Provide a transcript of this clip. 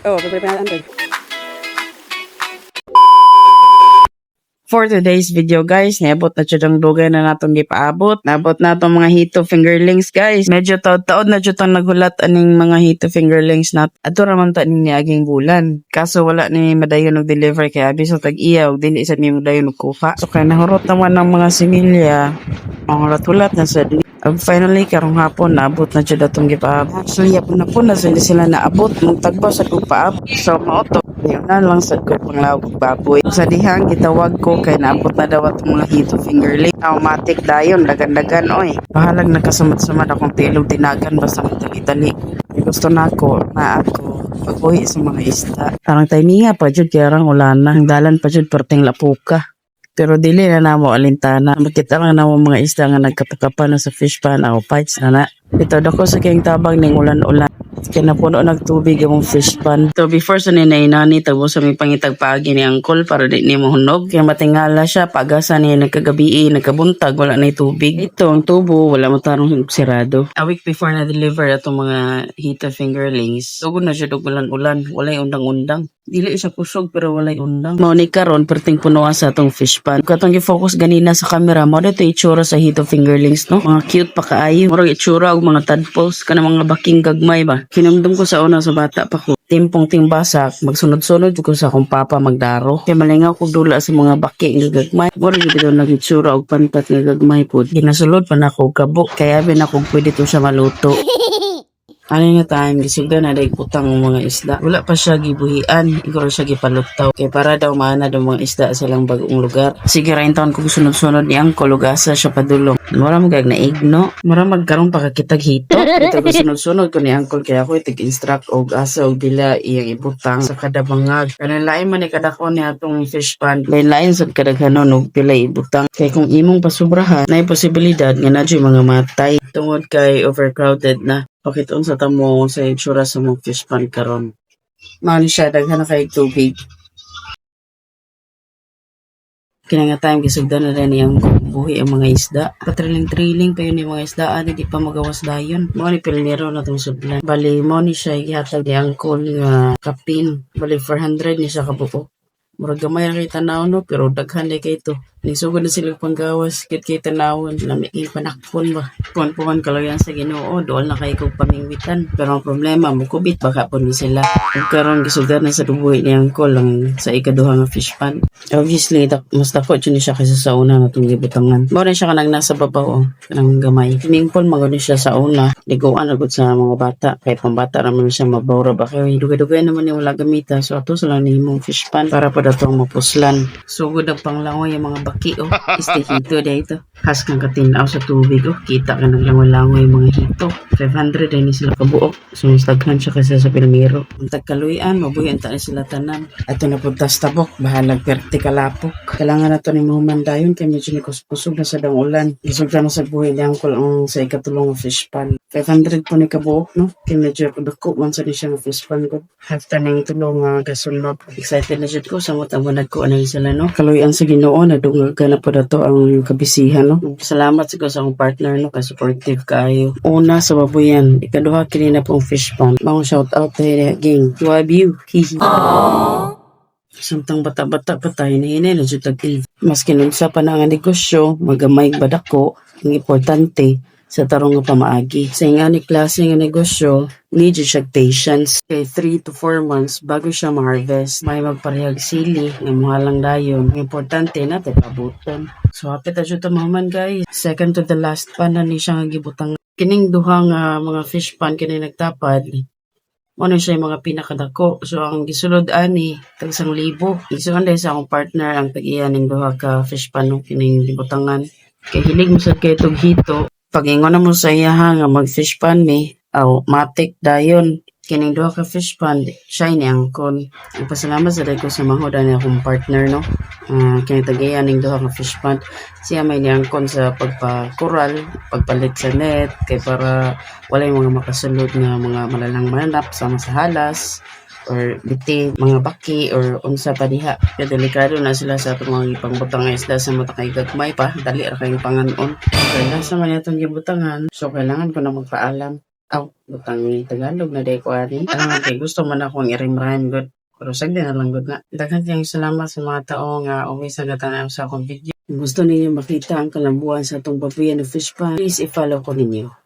Oh, for today's video guys, niabot na siya ng dugay na natong gipaabot. Nabot na itong mga hito fingerlings guys. Medyo taod-taod na siya naghulat aning mga hito fingerlings nat. Ato raman ta ni aging bulan. Kaso wala ni madayon og deliver kay abi sa tag-iya og dili sad mi madayon og kuha. So kay nahurot naman ng mga similya. Ang hulat-hulat na sa ug finally karong hapon naabot na siya datong gipaabot. So yapon na po na sila naabot mong tagbaw sa kong paabot. So mauto yun na lang sa ko panglawag baboy. Sa dihang gitawag ko kay naabot na daw at mga hito fingerling. Automatic dayon, dagan-dagan oy. Bahalag nakasamad-samad akong tilog tinagan basta matali-tali. Gusto na ako pag-uwi sa mga isda. Tarang timinga pa jud kaya rang ulana. Ang dalan pa jud perting lapuka. Pero dili na namo alintana. Makita lang namo mga isda nga nagkapakapan na sa fish pan o fights na na. Ito dako sa kayong tabang ning ulan-ulan. Kaya napuno nagtubig ang fish pan. So before sa ninay-nani, tabo sa may pangitag paagi ni Angkol para di ni mahunog. Kaya matingala siya, pagasa niya nagkagabi, nagkabuntag, wala na tubig. Ito ang tubo, wala mo tarong sirado. A week before na-deliver itong mga hita fingerlings, tugod na siya ulan-ulan, walay undang-undang. Dili siya kusog pero walay undang. Mao ni karon perting punuan sa atong fish pan. Katong gi-focus ganina sa camera, mo dito itsura sa hito fingerlings no. Mga cute pa kaayo. Murag itsura og mga tadpoles kana mga baking gagmay ba. Kinumdum ko sa una sa bata pa ko. Timpong timbasak, magsunod-sunod ko sa akong papa magdaro. Kaya malingaw ko dula sa mga baki nga gagmay. Murag gito nagitsura og pantat nga gagmay pud. Ginasulod pa na ako kabo. Kaya bin ako pwede to siya maluto. Ano nga time, gisigda na dahil putang mga isda. Wala pa siya gibuhian, iguro siya gipalutaw. Kaya para daw maana daw mga isda sa lang bagong lugar. Sige rin taon kung sunod-sunod ni Angkol, ugasa siya padulong. Mura magag na igno. Mura magkaroon pakakitag hito. Ito ko sunod-sunod ko ni Angkol, kaya ako itig-instruct og asa og dila iyang ibutang sa kada bangag. Kaya lain man ni kadakon ni atong fish pan. Lain sa kadaghanon og pila ibutang. Kaya kung imong pasubrahan, na posibilidad nga na mga matay. Tungod kay overcrowded na. Pakitoon sa tamo sa itsura sa mga fish pan karon. Mao siya daghan na kay tubig. Kaya nga time gisugdan na rin yung buhi ang mga isda. Patriling-triling pa yun yung mga isda. Di pa magawas dayon. Mao ni pilnero na itong sudlan. Bali, mao ni siya ihatag ni Angkol nga kapin. Bali, 400 ni siya kabuo. Murag gamay na kay tanaw no, pero daghan na kay ito. Nisugod na sila panggawas, kit tanawon, lami panakpon ba. Puan-puan kalagyan sa Ginoo, dool na kay kog pamingwitan. Pero ang problema, mukubit baka po ni sila. Kung karon gisugdan na sa dubuhi ni Angkol lang sa ikaduha nga fish pan. Obviously, mas dako ni siya kaysa sa una na itong gibutangan. Mao na siya kanang nasa babaw, kanang gamay. Mingpol magano siya sa una, ligoan agad sa mga bata. Kaya pambata naman siya mabawra ba. Kaya dugay-dugay naman yung wala gamita. So ato sila ni mong fish pan para pa datong mapuslan. Sugod ang panglangoy yung mga baki oh. Hito dito. Has kang katinaw sa tubig oh. Kita ka ng langoy-langoy yung mga hito. 500 ay ni sila kabuok. So mustaghan siya kasi sa pilmiro. Ang tagkaluyan, mabuyan tayo sila tanan. Ato na puntas tabok. Bahalag vertikalapok. Kailangan na ito ni Mahumandayon kaya medyo nikuskusog na sa dang ulan. Isugdan na sa buhay niyang kulang sa ikatulong fish pan. 500 po ni kabuok no. Kaya medyo dako man sa ni siya ng fish pan ko. After na yung tulong gasunod. Excited na siya ko sa mutamunad ko ano sila no. Kaluyan sa Ginoo na dungag na po dato ang kabisihan no. Salamat sa akong partner no. Ka-supportive kayo. Una sa babuyan. Ikaduha kinina pong fish pan. Mga shout out tayo gang. Love you. Hihi. Samtang bata-bata pa tayo na hinay na dyan tagil. Mas kinunsa pa na nga negosyo, magamay badako, ang importante sa tarong nga pamaagi. Sa nga ni klase nga negosyo, need siya patience. Kay 3 to 4 months bago siya ma-harvest. May magparehag sili, nga muhalang dayon. Ang importante na, pabuton. So, hapit na dyan tamaman guys. Second to the last pan na ni siya nga gibutang. Kining duhang mga fish pan kining nagtapad. Ano siya yung mga pinakadako. So, ang gisulod ani, tag 1,000. Isuan dahil sa akong partner, ang tag-iya ng duha ka fish pan no, kining libutangan. Kaya hilig mo sa kayo itong hito. Pag ingon na mo sa iya nga mag-fish pan ni, matik dayon. Kining duha ka fish pan, siya ni Angkol. Nagpasalamat sa dahil ko sa mahoda ni akong partner, no? Kining tag-iya ng duha ka fish pan. Siya may ni Angkol sa pagpakural, pagpalit sa net, kay para wala yung mga makasulod na mga malalang manap sama sa halas, or biti, mga baki, or unsa pa diha. Kaya delikado na sila sa itong mga ipangbutang isda sa mata kay gagmay pa, dali ra kayong panganon. Kaya sa man itong gibutangan, so kailangan ko na magpaalam. Aw, butang ni Tagalog na day ko ani. Kay gusto man akong i-rhyme good. Pero sagdi na lang good na. Daghan kayong salamat sa mga tao nga always nagatanan sa akong video. Kung gusto ninyo makita ang kalambuan sa itong Babuyan na fish pond, please i-follow ko ninyo.